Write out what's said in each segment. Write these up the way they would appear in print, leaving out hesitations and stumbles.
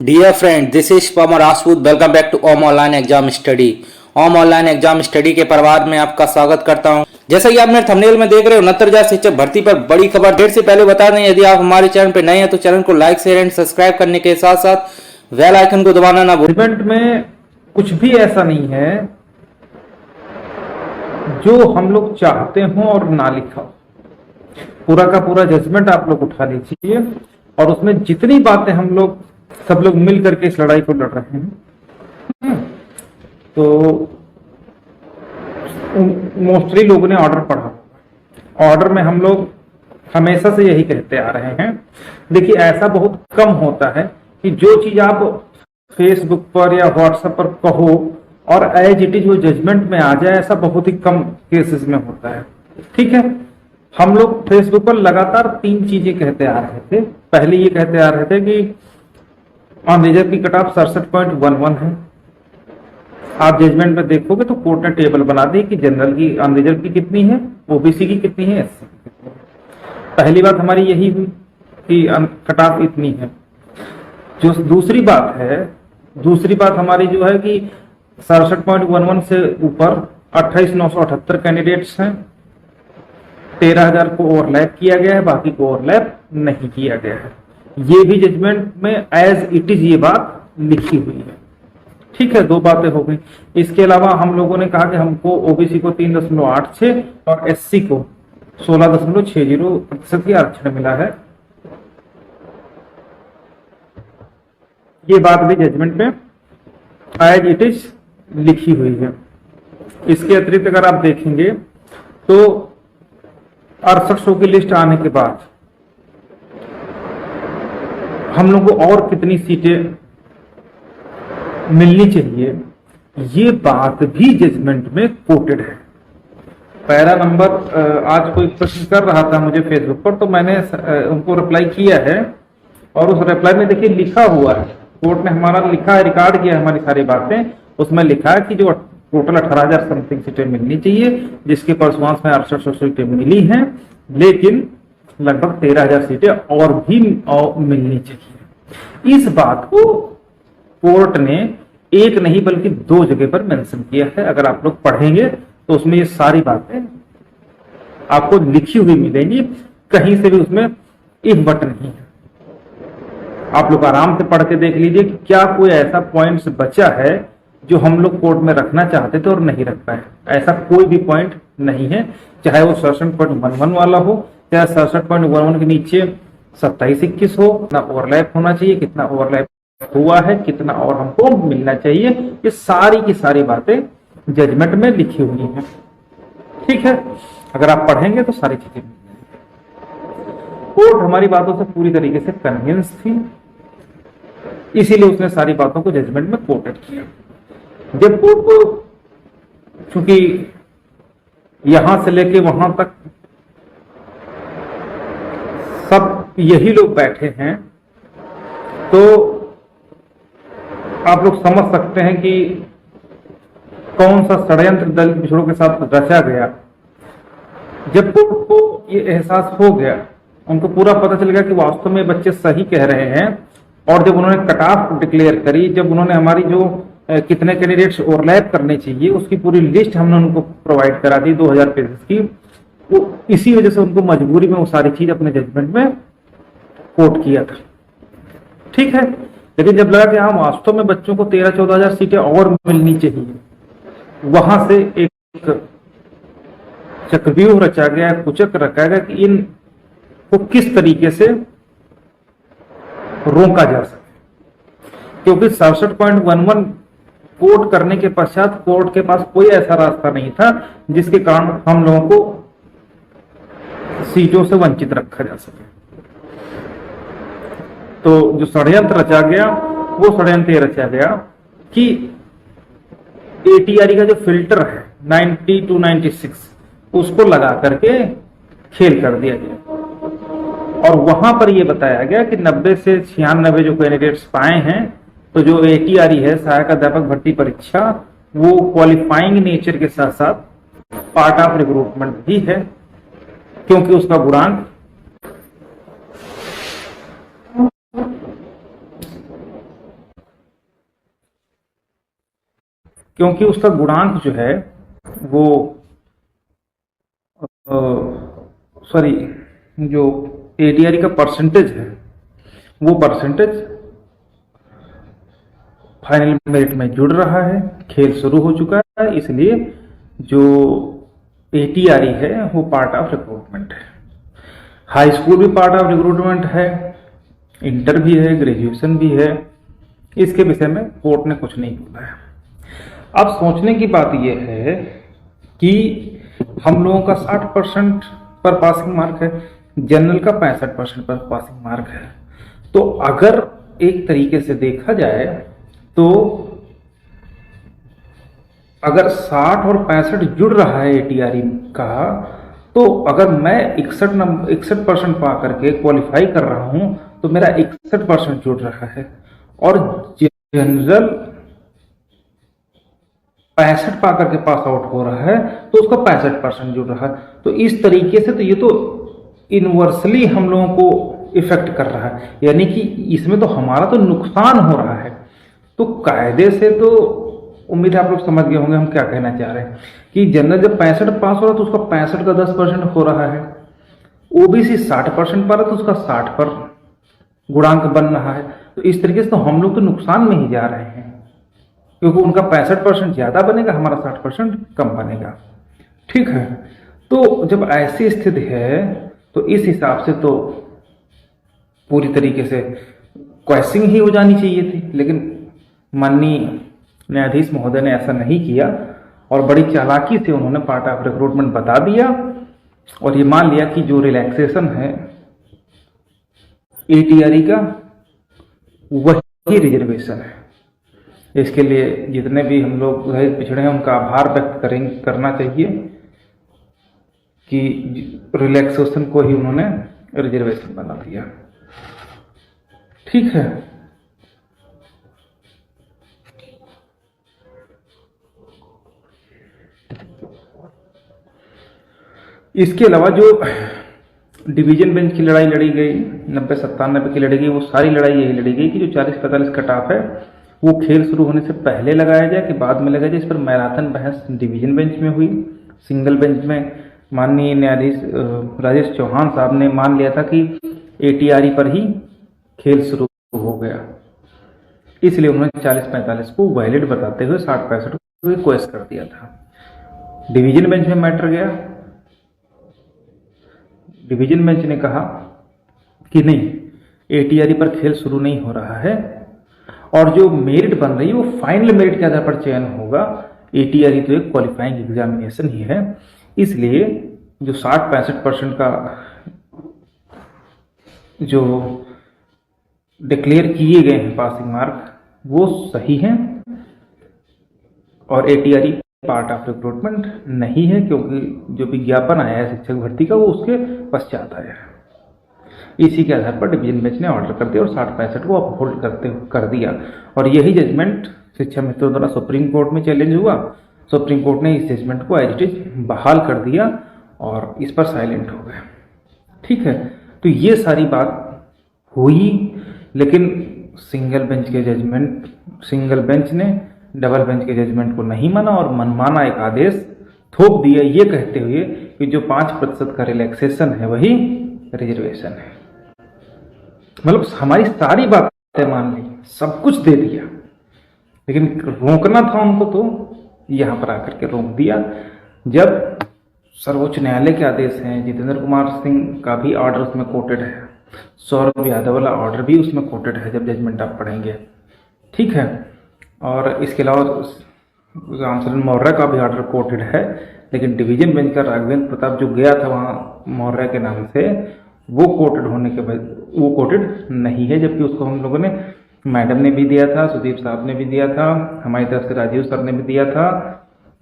Dear friend, this is Pamar Rajput. Welcome back to OM online exam study. OM online exam study के परिवार में आपका स्वागत करता हूं। जैसा कि आप मेरे थंबनेल में देख रहे हो, 69,000 शिक्षक भर्ती पर बड़ी खबर। डेट से पहले बता दें, यदि आप हमारे चैनल पर नए हैं तो चैनल को लाइक शेयर एंड सब्सक्राइब करने के साथ साथ बेल आइकन को दबाना ना भूलें। जजमेंट में कुछ भी ऐसा नहीं है जो हम लोग चाहते हो और ना लिखा हो। पूरा का पूरा जजमेंट आप लोग उठा लीजिए और उसमें जितनी बातें हम लोग सब लोग मिल करके इस लड़ाई को लड़ रहे हैं, तो मोस्टली लोगों ने ऑर्डर पढ़ा। ऑर्डर में हम लोग हमेशा से यही कहते आ रहे हैं। देखिए, ऐसा बहुत कम होता है कि जो चीज आप फेसबुक पर या व्हाट्सएप पर कहो और एज इट इज वो जजमेंट में आ जाए, ऐसा बहुत ही कम केसेस में होता है। ठीक है, हम लोग फेसबुक पर लगातार 3 चीजें कहते आ रहे थे। पहले ये कहते आ रहे थे कि ऑन रिजर्व की कट ऑफ 67.11 है। आप जजमेंट में देखोगे तो कोर्ट ने टेबल बना दी कि जनरल की ऑन रिजर्व की कितनी है, ओबीसी की कितनी है, एससी की कितनी है। पहली बात हमारी यही हुई कि कट ऑफ इतनी है। जो दूसरी बात हमारी जो है कि 67.11 से ऊपर 28,978 कैंडिडेट्स हैं। 13,000 को ओवरलैप किया गया है, बाकी को ओवरलैप नहीं किया गया है। ये भी जजमेंट में एज इट इज ये बात लिखी हुई है। ठीक है, 2 बातें हो गई। इसके अलावा हम लोगों ने कहा कि हमको ओबीसी को 3.86 और एससी को 16.60% की आरक्षण मिला है। ये बात भी जजमेंट में एज इट इज लिखी हुई है। इसके अतिरिक्त अगर आप देखेंगे तो 6800 की लिस्ट आने के बाद हम लोग को और कितनी सीटें मिलनी चाहिए, ये बात भी जजमेंट में कोटेड है। पहला नंबर आज कोई प्रश्न कर रहा था मुझे फेसबुक पर, तो मैंने उनको रिप्लाई किया है और उस रिप्लाई में देखिए लिखा हुआ है, कोर्ट ने हमारा लिखा है, रिकॉर्ड किया हमारी सारी बातें। उसमें लिखा है कि जो टोटल 18,000 समथिंग सीटें मिलनी चाहिए, जिसके परसुआंस में 6800 सीटें मिली हैं, लेकिन लगभग 13,000 सीटें और भी मिलनी चाहिए। इस बात को कोर्ट ने एक नहीं बल्कि 2 जगह पर मेंशन किया है। अगर आप लोग पढ़ेंगे तो उसमें ये सारी बातें आपको लिखी हुई मिलेंगी, कहीं से भी उसमें इफ बट नहीं है। आप लोग आराम से पढ़ के देख लीजिए कि क्या कोई ऐसा पॉइंट्स बचा है जो हम लोग कोर्ट में रखना चाहते थे और नहीं रख पाए। ऐसा कोई भी पॉइंट नहीं है, चाहे वो 67.11 वाला हो, चाहे 67.11 के नीचे 27-21 हो। कितना ओवरलैप होना चाहिए, कितना ओवरलैप हुआ है, कितना और हमको मिलना चाहिए, ये सारी की सारी बातें जजमेंट में लिखी हुई हैं। ठीक है, अगर आप पढ़ेंगे तो सारी चीजें मिल जाएंगी। कोर्ट हमारी बातों से पूरी तरीके से कन्विंस थी, इसीलिए उसने सारी बातों को जजमेंट में कोटेड किया। जब कोर्ट को, चूंकि यहां से लेके वहां तक सब यही लोग बैठे हैं, तो आप लोग समझ सकते हैं कि कौन सा षड्यंत्र दलित पिछड़ों के साथ रचा गया। जब कोर्ट को ये एहसास हो गया, उनको पूरा पता चल गया कि वास्तव में बच्चे सही कह रहे हैं, और जब उन्होंने कट ऑफ डिक्लेयर करी, जब उन्होंने हमारी जो कितने कैंडिडेट्स ओवरलैप करने चाहिए उसकी पूरी लिस्ट हमने उनको प्रोवाइड करा दी 2000 पेजेस की, तो इसी वजह से उनको मजबूरी में वो सारी चीज अपने जजमेंट में कोट किया था। ठीक है, लेकिन जब लगा कि हाँ वास्तव में बच्चों को 13-14 हजार सीटें और मिलनी चाहिए, वहां से एक चक्रव्यूह रचा गया, कुचक रखा गया कि इन को किस तरीके से रोका जा सके। क्योंकि 67.11 कोर्ट करने के पश्चात कोर्ट के पास कोई ऐसा रास्ता नहीं था जिसके कारण हम लोगों को सीटों से वंचित रखा जा सके। तो जो षड्यंत्र रचा गया, वो षड्यंत्र ये रचा गया कि एटीआरई का जो फिल्टर है 90 to 96 उसको लगा करके खेल कर दिया गया, और वहां पर यह बताया गया कि 90 से 96 जो कैंडिडेट्स पाए हैं, तो जो एटीआरई है सहायक अध्यापक भर्ती परीक्षा, वो क्वालिफाइंग नेचर के साथ साथ पार्ट ऑफ रिक्रूटमेंट भी है, क्योंकि उसका गुणांक क्योंकि उसका गुणांक जो है वो सॉरी जो एटीआरई का परसेंटेज है वो परसेंटेज फाइनल मेरिट में जुड़ रहा है, खेल शुरू हो चुका है, इसलिए जो एटीआरई है वो पार्ट ऑफ रिक्रूटमेंट है। हाई स्कूल भी पार्ट ऑफ रिक्रूटमेंट है, इंटर भी है, ग्रेजुएशन भी है। इसके विषय में कोर्ट ने कुछ नहीं बोला है। अब सोचने की बात यह है कि हम लोगों का 60% पर पासिंग मार्क है, जनरल का 65% पर पासिंग मार्क है। तो अगर एक तरीके से देखा जाए तो अगर 60 और 65 जुड़ रहा है एटीआरई का, तो अगर मैं 61% पा करके क्वालिफाई कर रहा हूं तो मेरा 61% जुड़ रहा है, और जनरल 65 पा करके पास आउट हो रहा है तो उसका 65% जुड़ रहा है। तो इस तरीके से तो ये तो इनवर्सली हम लोगों को इफेक्ट कर रहा है, यानी कि इसमें तो हमारा तो नुकसान हो रहा है। तो कायदे से तो उम्मीद है आप लोग समझ गए होंगे हम क्या कहना चाह रहे हैं कि जनरल जब 65 पास हो रहा है तो उसका 65 का 10% हो रहा है, ओबीसी 60% पा रहा है तो उसका 60 पर गुणांक बन रहा है। तो इस तरीके से तो हम लोग तो नुकसान में ही जा रहे हैं, क्योंकि उनका 65% ज्यादा बनेगा, हमारा 60% कम बनेगा। ठीक है, तो जब ऐसी स्थिति है तो इस हिसाब से तो पूरी तरीके से क्वेश्चनिंग ही हो जानी चाहिए थी, लेकिन माननीय न्यायाधीश महोदय ने ऐसा नहीं किया और बड़ी चालाकी से उन्होंने पार्ट ऑफ रिक्रूटमेंट बता दिया और ये मान लिया कि जो रिलैक्सेशन है एटीआरई का वही रिजर्वेशन है। इसके लिए जितने भी हम लोग दलित पिछड़े हैं उनका आभार व्यक्त करना चाहिए कि रिलैक्सेशन को ही उन्होंने रिजर्वेशन बना दिया। ठीक है, इसके अलावा जो डिवीजन बेंच की लड़ाई लड़ी गई 90-97 की लड़ी गई, वो सारी लड़ाई यही लड़ी गई कि जो 40-45 कट ऑफ है वो खेल शुरू होने से पहले लगाया जाए कि बाद में लगाया जाए। इस पर मैराथन बहस डिवीजन बेंच में हुई। सिंगल बेंच में माननीय न्यायाधीश राजेश चौहान साहब ने मान लिया था कि एटीआरई पर ही खेल शुरू हो गया, इसलिए उन्होंने 40-45 को वैलिड बताते हुए 60-65 को रिक्वेस्ट कर दिया था। डिवीजन बेंच में मैटर गया, डिवीजन बेंच ने कहा कि नहीं, एटीआरई पर खेल शुरू नहीं हो रहा है और जो मेरिट बन रही है वो फाइनल मेरिट के आधार पर चयन होगा। एटीआरई तो एक क्वालिफाइंग एग्जामिनेशन ही है, इसलिए जो 60-65% का जो डिक्लेयर किए गए हैं पासिंग मार्क वो सही हैं और एटीआरई पार्ट ऑफ रिक्रूटमेंट नहीं है, क्योंकि जो विज्ञापन आया है शिक्षक भर्ती का वो उसके पश्चात आया है। इसी के आधार पर डिवीजन बेंच ने ऑर्डर कर दिया और 60-65 को अपहोल्ड कर दिया और यही जजमेंट शिक्षा मित्रों द्वारा सुप्रीम कोर्ट में चैलेंज हुआ। सुप्रीम कोर्ट ने इस जजमेंट को एज इट इज बहाल कर दिया और इस पर साइलेंट हो गए। ठीक है, तो ये सारी बात हुई, लेकिन सिंगल बेंच ने डबल बेंच के जजमेंट को नहीं माना और मनमाना एक आदेश थोप दिया, ये कहते हुए कि जो 5% का रिलैक्सेशन है वही रिजर्वेशन है। मतलब हमारी सारी बातें मान ली, सब कुछ दे दिया, लेकिन रोकना था उनको तो यहां पर आकर के रोक दिया। जब सर्वोच्च न्यायालय के आदेश हैं, जितेंद्र कुमार सिंह का भी ऑर्डर उसमें कोटेड है, सौरभ यादव वाला ऑर्डर भी उसमें कोटेड है जब जजमेंट आप पढ़ेंगे। ठीक है, और इसके अलावा रामचरण मौर्य का भी ऑर्डर कोटेड है, लेकिन डिवीजन बेंच का राघवेंद्र प्रताप जो गया था वहाँ मौर्य के नाम से, वो कोटेड होने के बाद वो कोटेड नहीं है, जबकि उसको हम लोगों ने मैडम ने भी दिया था, सुदीप साहब ने भी दिया था, हमारी तरफ से राजीव सर ने भी दिया था,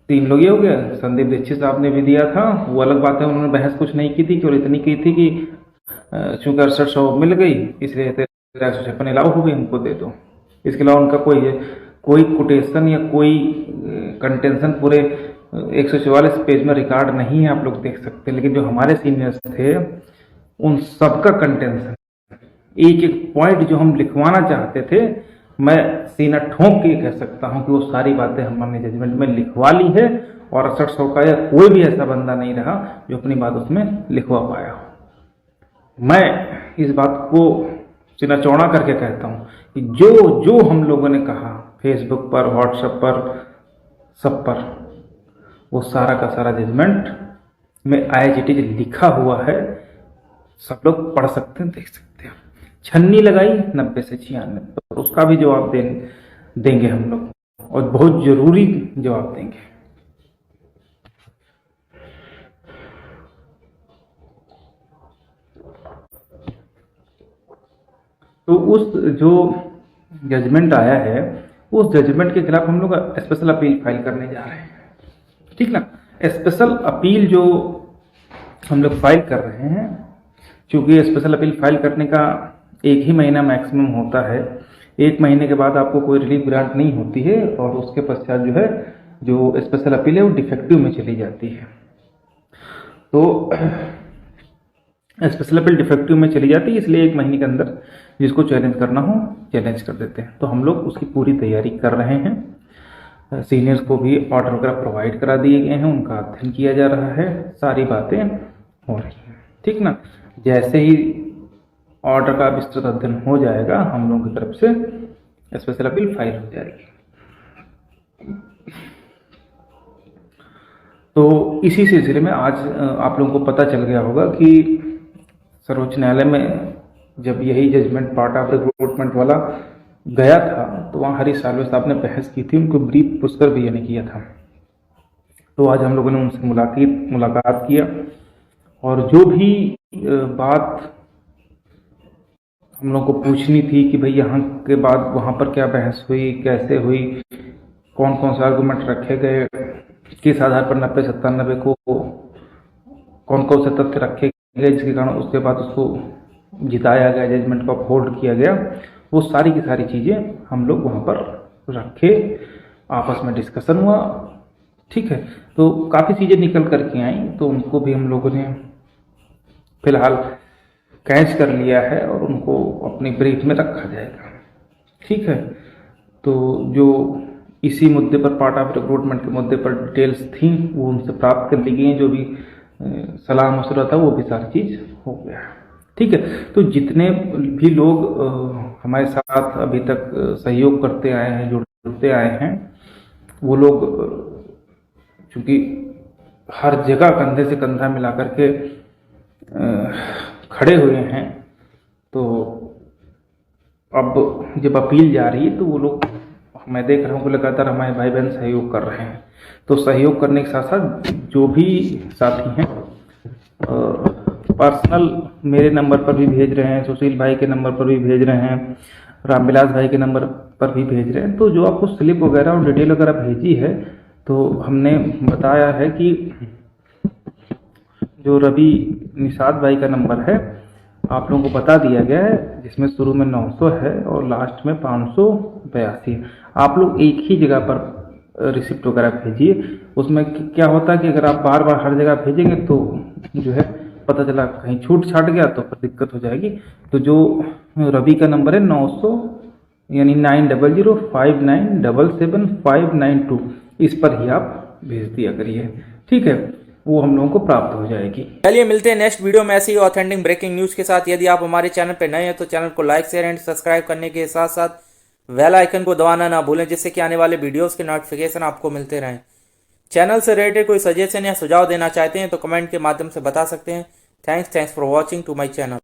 3 लोग ये हो गया, संदीप दीक्षित साहब ने भी दिया था। वो अलग बात है, उन्होंने बहस कुछ नहीं की थी, केवल इतनी की थी कि चूंकि 6800 मिल गई इसलिए 1356 अलाउ हो गई, हमको दे दो। इसके अलावा उनका कोई कोटेशन या कोई कंटेंशन पूरे 144 पेज में रिकॉर्ड नहीं है, आप लोग देख सकते हैं। लेकिन जो हमारे सीनियर्स थे उन सबका कंटेंशन, एक एक पॉइंट जो हम लिखवाना चाहते थे मैं सीना ठोंक के कह सकता हूं कि वो सारी बातें हमने जजमेंट में लिखवा ली है और 68 का या कोई भी ऐसा बंदा नहीं रहा जो अपनी बात उसमें लिखवा पाया हो। मैं इस बात को सीना चौड़ा करके कहता हूं कि जो जो हम लोगों ने कहा फेसबुक पर, व्हाट्सएप पर, सब पर, वो सारा का सारा जजमेंट में एज इट इज लिखा हुआ है। सब लोग पढ़ सकते हैं, देख सकते हैं। छन्नी लगाई 90 से 96, तो उसका भी जवाब देंगे हम लोग, और बहुत जरूरी जवाब देंगे। तो उस जो जजमेंट आया है, उस जजमेंट के खिलाफ हम लोग स्पेशल अपील फाइल करने जा रहे हैं, ठीक ना। स्पेशल अपील जो हम लोग फाइल कर रहे हैं, क्योंकि स्पेशल अपील फाइल करने का 1 ही महीना मैक्सिमम होता है। 1 महीने के बाद आपको कोई रिलीफ ग्रांट नहीं होती है, और उसके पश्चात जो है जो स्पेशल अपील है वो डिफेक्टिव में चली जाती है। तो स्पेशल अपील डिफेक्टिव में चली जाती है, इसलिए 1 महीने के अंदर जिसको चैलेंज करना हो चैलेंज कर देते हैं। तो हम लोग उसकी पूरी तैयारी कर रहे हैं। सीनियर्स को भी ऑर्डर वगैरह प्रोवाइड करा दिए गए हैं, उनका अध्ययन किया जा रहा है, सारी बातें हो रही हैं, ठीक ना। जैसे ही ऑर्डर का विस्तृत अध्ययन हो जाएगा, हम लोगों की तरफ से स्पेशल अपील फाइल हो जाएगी। तो इसी सिलसिले में आज आप लोगों को पता चल गया होगा कि सर्वोच्च न्यायालय में जब यही जजमेंट पार्ट ऑफ रिक्रूटमेंट वाला गया था, तो वहाँ हरीश साल्वे साहब ने बहस की थी, उनको ब्रीफ पुष्कर भी ने किया था। तो आज हम लोगों ने उनसे मुलाकात किया, और जो भी बात हम लोग को पूछनी थी कि भाई यहाँ के बाद वहाँ पर क्या बहस हुई, कैसे हुई, कौन कौन से आर्गूमेंट रखे गए, किस आधार पर 90-97 को कौन कौन से तथ्य रखे गए जिसके कारण उसके बाद उसको जिताया गया, जजमेंट को अपहोल्ड किया गया, वो सारी की सारी चीज़ें हम लोग वहाँ पर रखे, आपस में डिस्कशन हुआ, ठीक है। तो काफ़ी चीज़ें निकल करके आई, तो उनको भी हम लोगों ने फिलहाल कैच कर लिया है और उनको अपनी ब्रीफ में रखा जाएगा, ठीक है। तो जो इसी मुद्दे पर, पार्ट ऑफ रिक्रूटमेंट के मुद्दे पर डिटेल्स थी, वो उनसे प्राप्त कर ली गई, जो भी सलाह मशवरा था वो भी सारी चीज़ हो गया, ठीक है। तो जितने भी लोग हमारे साथ अभी तक सहयोग करते आए हैं, जुड़ते आए हैं, वो लोग चूँकि हर जगह कंधे से कंधा मिला करके खड़े हुए हैं, तो अब जब अपील जा रही है तो वो लोग, मैं देख रहा हूँ कि लगातार हमारे भाई बहन सहयोग कर रहे हैं। तो सहयोग करने के साथ साथ जो भी साथी हैं पर्सनल मेरे नंबर पर भी भेज रहे हैं, सुशील भाई के नंबर पर भी भेज रहे हैं, रामविलास भाई के नंबर पर भी भेज रहे हैं। तो जो आपको स्लिप वगैरह और डिटेल वगैरह भेजी है, तो हमने बताया है कि जो रवि निषाद भाई का नंबर है आप लोगों को बता दिया गया है, जिसमें शुरू में 900 है और लास्ट में 582 है। आप लोग एक ही जगह पर रिसिप्ट वगैरह भेजिए। उसमें क्या होता है कि अगर आप बार बार हर जगह भेजेंगे तो जो है पता चला कहीं छूट छाट गया तो फिर दिक्कत हो जाएगी। तो जो रवि का नंबर है 900 यानी 9005977592, इस पर ही आप भेज दिया करिए, ठीक है, वो हम लोगों को प्राप्त हो जाएगी। चलिए मिलते हैं नेक्स्ट वीडियो में ऐसी ऑथेंटिक ब्रेकिंग न्यूज़ के साथ। यदि आप हमारे चैनल पर नए हैं तो चैनल को लाइक, शेयर एंड सब्सक्राइब करने के साथ साथ बेल आइकन को दबाना ना भूलें, जिससे कि आने वाले वीडियोस के नोटिफिकेशन आपको मिलते रहें। चैनल से रिलेटेड कोई सजेशन या सुझाव देना चाहते हैं तो कमेंट के माध्यम से बता सकते हैं। Thanks for watching to my channel.